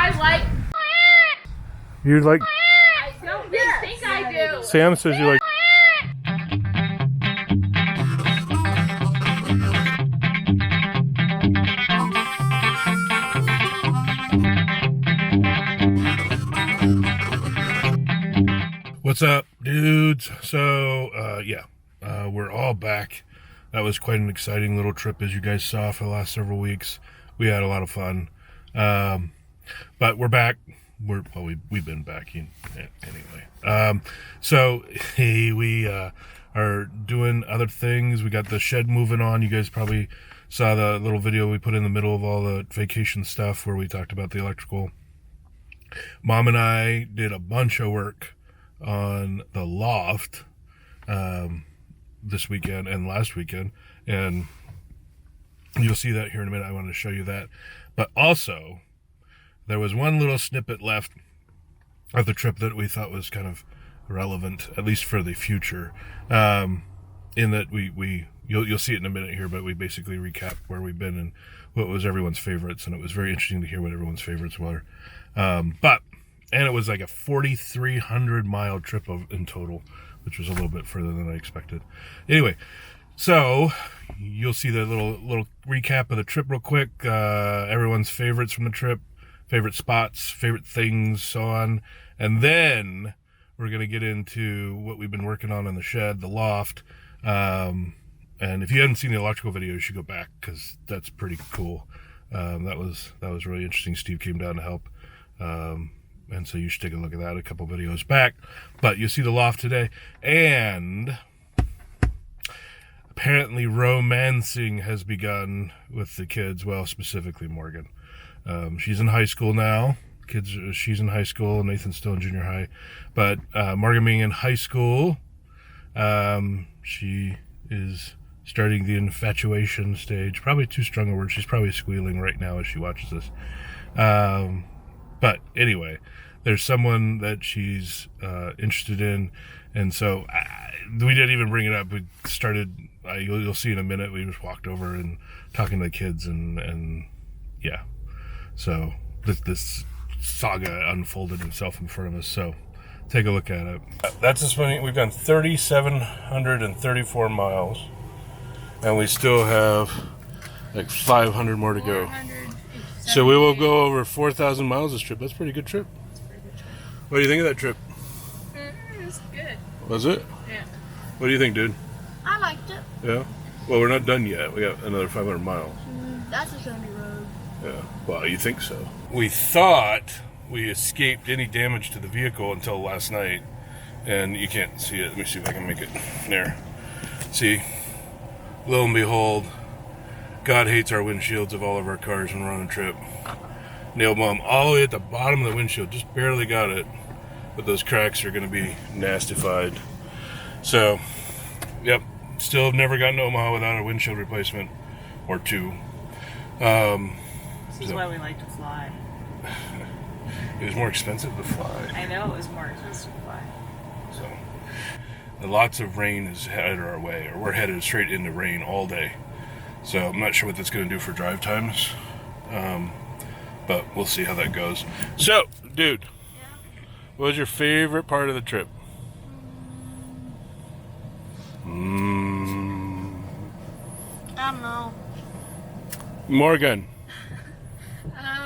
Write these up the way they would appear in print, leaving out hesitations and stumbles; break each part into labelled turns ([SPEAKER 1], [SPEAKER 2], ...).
[SPEAKER 1] I like.
[SPEAKER 2] You like?
[SPEAKER 1] I don't think I do.
[SPEAKER 2] Sam says you like. What's up, dudes? So, we're all back. That was quite an exciting little trip, as you guys saw, for the last several weeks. We had a lot of fun. But we're back. We've been back anyway. We are doing other things. We got the shed moving on. You guys probably saw the little video we put in the middle of all the vacation stuff where we talked about the electrical. Mom and I did a bunch of work on the loft this weekend and last weekend, and you'll see that here in a minute. I want to show you that. But also, there was one little snippet left of the trip that we thought was kind of relevant, at least for the future, in that you'll see it in a minute here, but we basically recap where we've been and what was everyone's favorites, and it was very interesting to hear what everyone's favorites were. And it was like a 4,300 mile trip in total, which was a little bit further than I expected. Anyway, so you'll see the little recap of the trip real quick. Everyone's favorites from the trip, favorite spots, favorite things, so on. And then we're going to get into what we've been working on in the shed, the loft. And if you haven't seen the electrical video, you should go back because that's pretty cool. That was really interesting. Steve came down to help. And so you should take a look at that a couple videos back. But you'll see the loft today. And apparently romancing has begun with the kids. Well, specifically Morgan. She's in high school now. She's in high school. Nathan's still in junior high. But Morgan being in high school, she is starting the infatuation stage. Probably too strong a word. She's probably squealing right now as she watches this. But anyway, there's someone that she's interested in, and so we didn't even bring it up. We started, you'll see in a minute, we just walked over and talking to the kids, and yeah. So this saga unfolded itself in front of us, so take a look at it. That's this morning. We've done 3,734 miles, and we still have like 500 more to go. So we will go over 4,000 miles this trip. That's a pretty good trip. What do you think of that trip?
[SPEAKER 3] It was good.
[SPEAKER 2] Was it?
[SPEAKER 3] Yeah.
[SPEAKER 2] What do you think, dude?
[SPEAKER 3] I liked it.
[SPEAKER 2] Yeah? Well, we're not done yet. We got another 500 miles.
[SPEAKER 3] That's a county road.
[SPEAKER 2] Yeah. Well, you think so. We thought we escaped any damage to the vehicle until last night. And you can't see it. Let me see if I can make it there. See? Lo and behold, God hates our windshields of all of our cars when we're on a trip. Nail bomb all the way at the bottom of the windshield. Just barely got it. But those cracks are going to be nastified. So, yep. Still have never gotten to Omaha without a windshield replacement. Or two.
[SPEAKER 4] This is why we like to fly.
[SPEAKER 2] It was more expensive to fly.
[SPEAKER 4] I know it was more expensive to fly.
[SPEAKER 2] So, lots of rain is headed our way. Or we're headed straight into rain all day. So I'm not sure what that's going to do for drive times, but we'll see how that goes. So, dude, what was your favorite part of the trip?
[SPEAKER 3] I don't know.
[SPEAKER 2] Morgan.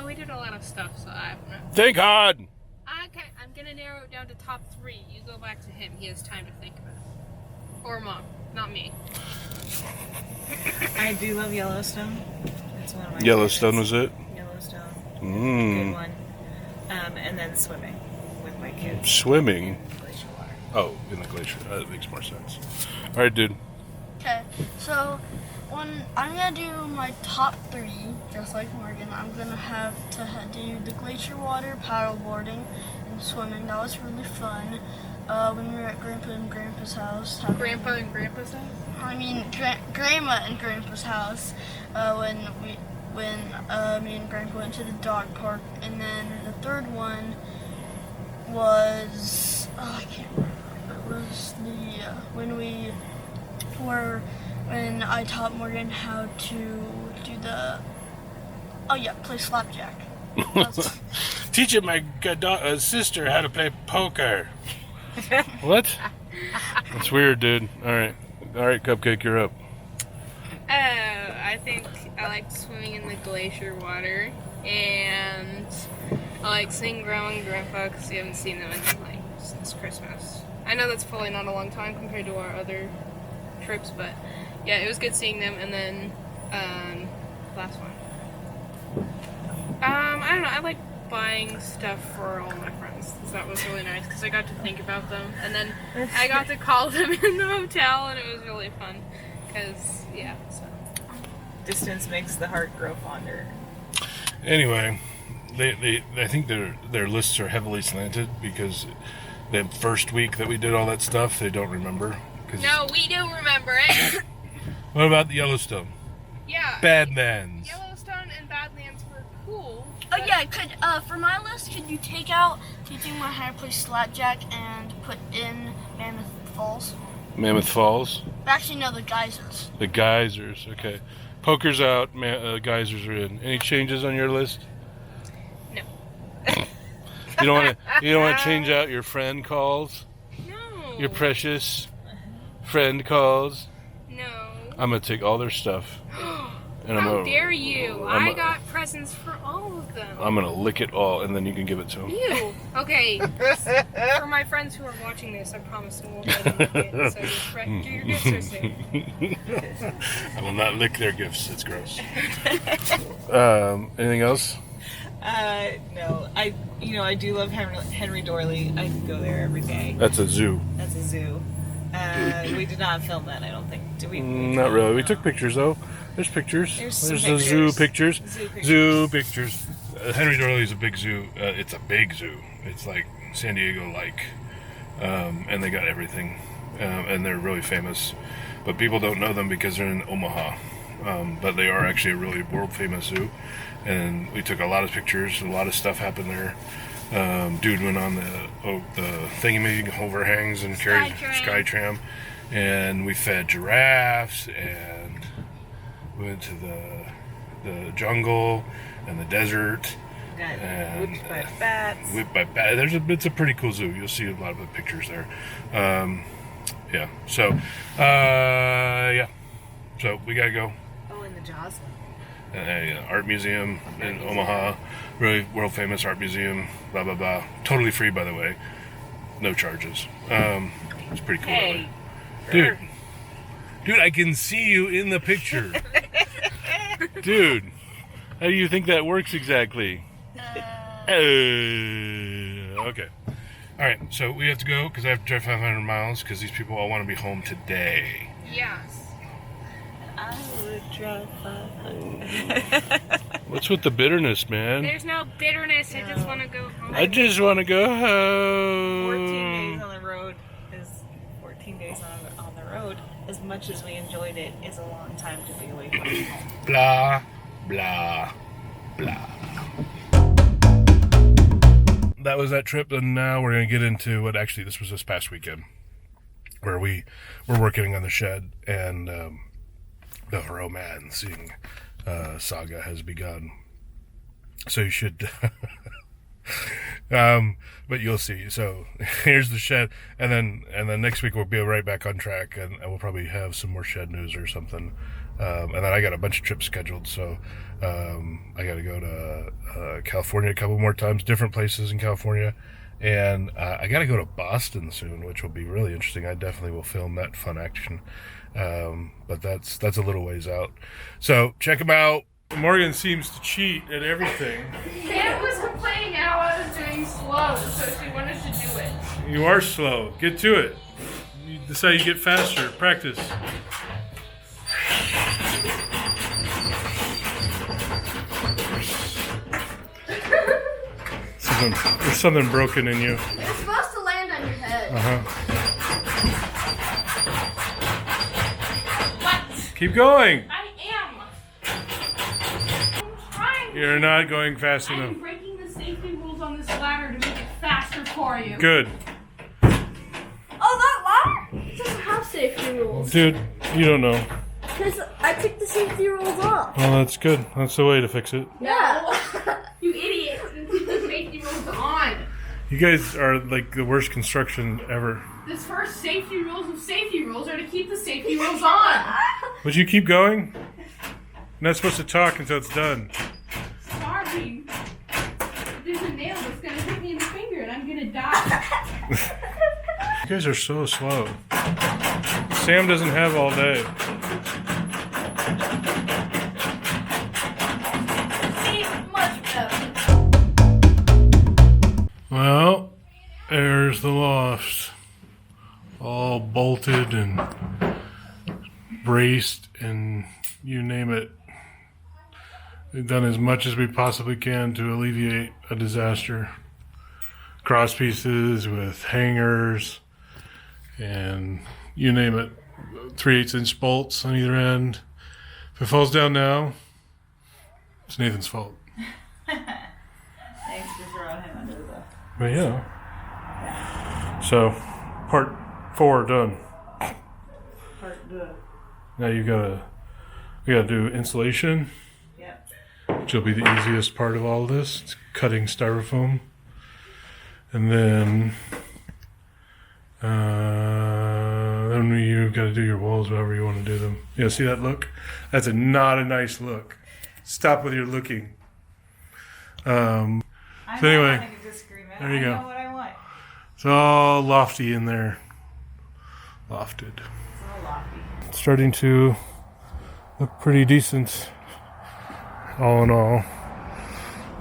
[SPEAKER 1] We did a lot of stuff, so I don't know.
[SPEAKER 2] Think hard.
[SPEAKER 1] Okay, I'm gonna narrow it down to top 3. You go back to him. He has time to think about it. Or Mom, not me.
[SPEAKER 4] I do love Yellowstone. It's one of my
[SPEAKER 2] Yellowstone
[SPEAKER 4] favorites.
[SPEAKER 2] was it?
[SPEAKER 4] Yellowstone.
[SPEAKER 2] Mm.
[SPEAKER 4] Good one. And then swimming with my kids.
[SPEAKER 2] Swimming?
[SPEAKER 4] Glacier water.
[SPEAKER 2] Oh, in the glacier. That makes more sense. All right, dude.
[SPEAKER 3] Okay, so I'm gonna do my top 3, just like Morgan. I'm gonna have to do the glacier water, paddleboarding, and swimming. That was really fun. When we were at Grandpa and Grandpa's house.
[SPEAKER 1] Grandpa and Grandpa's house?
[SPEAKER 3] I mean, Grandma and Grandpa's house. When me and Grandpa went to the dog park, and then the third one was I can't remember. It was when I taught Morgan how to do play slapjack.
[SPEAKER 2] teaching my sister how to play poker. What? That's weird, dude. All right, Cupcake, you're up.
[SPEAKER 1] I think I like swimming in the glacier water, and I like seeing Grandma and Grandpa because we haven't seen them in like since Christmas. I know that's probably not a long time compared to our other trips, but yeah, it was good seeing them. And then last one. I don't know. I like buying stuff for all my friends. So that was really nice because I got to think about them, and then I got to call them in the hotel, and it was really fun. Because yeah, so
[SPEAKER 4] Distance makes the heart grow fonder.
[SPEAKER 2] Anyway, I think their lists are heavily slanted because the first week that we did all that stuff, they don't remember.
[SPEAKER 1] No, we do remember it.
[SPEAKER 2] What about the Yellowstone?
[SPEAKER 1] Yeah.
[SPEAKER 2] Badlands.
[SPEAKER 1] Yellowstone and Badlands were cool.
[SPEAKER 3] Oh yeah, could for my list, could you take my high place Slapjack and put in Mammoth Falls?
[SPEAKER 2] Mammoth Falls?
[SPEAKER 3] Actually, no, the geysers.
[SPEAKER 2] The geysers, okay. Poker's out, geysers are in. Any changes on your list?
[SPEAKER 1] No.
[SPEAKER 2] You don't want to change out your friend calls?
[SPEAKER 1] No.
[SPEAKER 2] Your precious friend calls?
[SPEAKER 1] No.
[SPEAKER 2] I'm gonna take all their stuff. And
[SPEAKER 1] How dare you? I got presents for all of them.
[SPEAKER 2] I'm gonna lick it all, and then you can give it to them.
[SPEAKER 1] You. Okay. For my friends who are watching this, I promise I won't let them lick it. So your gifts are safe.
[SPEAKER 2] I will not lick their gifts. It's gross. Anything else?
[SPEAKER 4] No. I do love Henry Dorley. I could go there every day.
[SPEAKER 2] That's a zoo.
[SPEAKER 4] That's a zoo. We did not film that, I don't think. Did we?
[SPEAKER 2] Not really. We took pictures, though. There's pictures.
[SPEAKER 4] There's
[SPEAKER 2] the
[SPEAKER 4] pictures.
[SPEAKER 2] zoo pictures.
[SPEAKER 4] Zoo
[SPEAKER 2] pictures. Henry Dorley is a big zoo. It's a big zoo. It's like San Diego-like. And they got everything. And they're really famous. But people don't know them because they're in Omaha. But they are actually a really world-famous zoo. And we took a lot of pictures. A lot of stuff happened there. Dude went on the thingy overhangs and carried Skytram. And we fed giraffes and went to the jungle and the desert.
[SPEAKER 4] Got
[SPEAKER 2] and
[SPEAKER 4] whipped by bats.
[SPEAKER 2] It's a pretty cool zoo. You'll see a lot of the pictures there. Yeah. So, So we gotta go.
[SPEAKER 4] Oh, and the Jaws one.
[SPEAKER 2] Art museum in Omaha, really world famous art museum. Blah blah blah. Totally free, by the way. No charges. It's pretty cool.
[SPEAKER 4] Hey.
[SPEAKER 2] Dude, I can see you in the picture. Dude, how do you think that works exactly? Okay. All right, so we have to go because I have to drive 500 miles because these people all want to be home today.
[SPEAKER 1] Yes.
[SPEAKER 4] I would drive 500.
[SPEAKER 2] What's with the bitterness, man?
[SPEAKER 1] There's no bitterness. I just want to go home.
[SPEAKER 2] I just want to go
[SPEAKER 4] 14 days
[SPEAKER 2] home.
[SPEAKER 4] on the road is 14 days on the road. As much as we enjoyed it, is a long time to be away from home.
[SPEAKER 2] Blah, blah, blah. That was that trip, and now we're going to get into what actually this was this past weekend, where we were working on the shed, and the romancing saga has begun. So you should, but you'll see. So here's the shed, and then next week we'll be right back on track, and we'll probably have some more shed news or something. And then I got a bunch of trips scheduled, so I got to go to California a couple more times, different places in California, and I got to go to Boston soon, which will be really interesting. I definitely will film that fun action, but that's a little ways out. So check them out. Morgan seems to cheat at everything.
[SPEAKER 1] Kate was complaining how I was doing slow, so she wanted to do it.
[SPEAKER 2] You are slow. Get to it. That's how you get faster. Practice. There's something broken in you.
[SPEAKER 3] It's supposed to land on your head.
[SPEAKER 1] What?
[SPEAKER 2] Keep going.
[SPEAKER 1] I am. I'm trying.
[SPEAKER 2] You're not going fast enough.
[SPEAKER 1] I'm breaking the safety rules on this ladder to make it faster for you.
[SPEAKER 2] Good.
[SPEAKER 3] Oh, that ladder doesn't have safety rules.
[SPEAKER 2] Dude, you don't know.
[SPEAKER 3] Because I took the safety rules off.
[SPEAKER 2] Well, that's good. That's the way to fix it.
[SPEAKER 3] Yeah.
[SPEAKER 1] You idiot. The safety rules
[SPEAKER 2] You guys are like the worst construction ever.
[SPEAKER 1] This first safety rules of safety rules are to keep the safety rules on.
[SPEAKER 2] Would you keep going? You're not supposed to talk until it's done.
[SPEAKER 1] Sorry. There's a nail that's gonna hit me in the finger and I'm gonna die.
[SPEAKER 2] You guys are so slow. Sam doesn't have all day. Well, there's the loft. All bolted and braced and you name it. We've done as much as we possibly can to alleviate a disaster. Cross pieces with hangers and you name it. 3/8 inch bolts on either end. If it falls down now, it's Nathan's fault.
[SPEAKER 4] Thanks for throwing him under the bus.
[SPEAKER 2] But yeah. So, part 4 done.
[SPEAKER 4] Part good.
[SPEAKER 2] Now we gotta do insulation,
[SPEAKER 4] Yep.
[SPEAKER 2] which will be the easiest part of all this. It's cutting styrofoam. And then you gotta do your walls however you want to do them. Yeah, see that look? That's not a nice look. Stop with your looking.
[SPEAKER 4] I'm
[SPEAKER 2] So anyway,
[SPEAKER 4] not having a disagreement.
[SPEAKER 2] there you go.
[SPEAKER 4] I know what I want.
[SPEAKER 2] It's all lofty in there. Lofted.
[SPEAKER 4] It's all lofty.
[SPEAKER 2] It's starting to look pretty decent, all in all.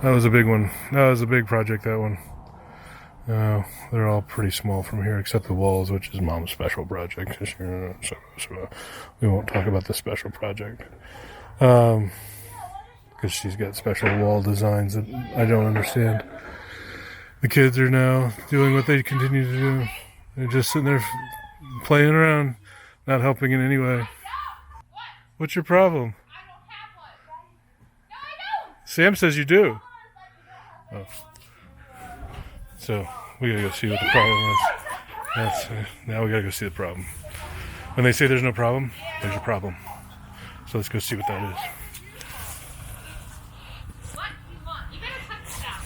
[SPEAKER 2] That was a big one. That was a big project, that one. They're all pretty small from here, except the walls, which is Mom's special project. So we won't talk about the special project. Because she's got special wall designs that I don't understand. The kids are now doing what they continue to do. They're just sitting there playing around, not helping in any way. What's your problem?
[SPEAKER 1] I don't have one. No, I don't.
[SPEAKER 2] Sam says you do. Oh. So we gotta go see what the problem is. Now we gotta go see the problem. When they say there's no problem, there's a problem. So let's go see what that is.
[SPEAKER 1] What do you want? You better cut this out.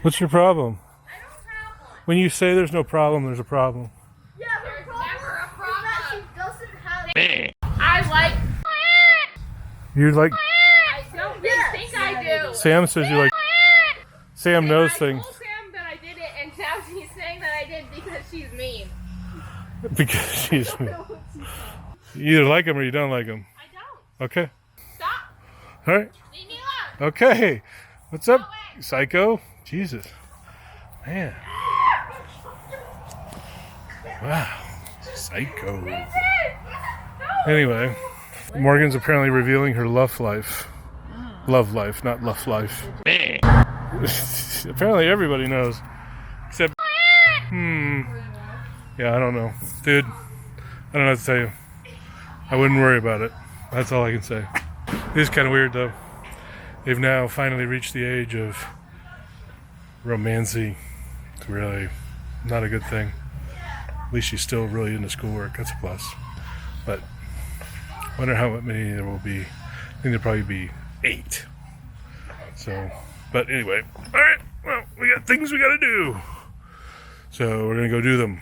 [SPEAKER 2] What's your problem?
[SPEAKER 1] I don't have one.
[SPEAKER 2] When you say there's no problem, there's a problem.
[SPEAKER 3] Yeah,
[SPEAKER 1] There's
[SPEAKER 3] the problem
[SPEAKER 1] never a
[SPEAKER 3] is that
[SPEAKER 1] problem.
[SPEAKER 3] she doesn't have.
[SPEAKER 1] I like.
[SPEAKER 2] You like
[SPEAKER 1] I don't think I do.
[SPEAKER 2] Sam says you like. Sam knows
[SPEAKER 1] I
[SPEAKER 2] things
[SPEAKER 1] told Sam that I did it, and now she's saying that I did because she's mean.
[SPEAKER 2] because she's. You either like him or you don't like him.
[SPEAKER 1] I don't.
[SPEAKER 2] Okay.
[SPEAKER 1] Stop.
[SPEAKER 2] All right.
[SPEAKER 1] Leave me alone.
[SPEAKER 2] Okay. What's up,
[SPEAKER 1] Go away.
[SPEAKER 2] psycho? Jesus. Man. Wow. Psycho. Anyway, Morgan's apparently revealing her love life. Love life, not love life. Apparently everybody knows. Except, yeah, I don't know. Dude, I don't know what to tell you. I wouldn't worry about it. That's all I can say. It is kind of weird, though. They've now finally reached the age of romancy. It's really not a good thing. At least she's still really into schoolwork. That's a plus. But I wonder how many there will be. I think there'll probably be 8. So, but anyway. All right. Well, we got things we got to do. So we're going to go do them.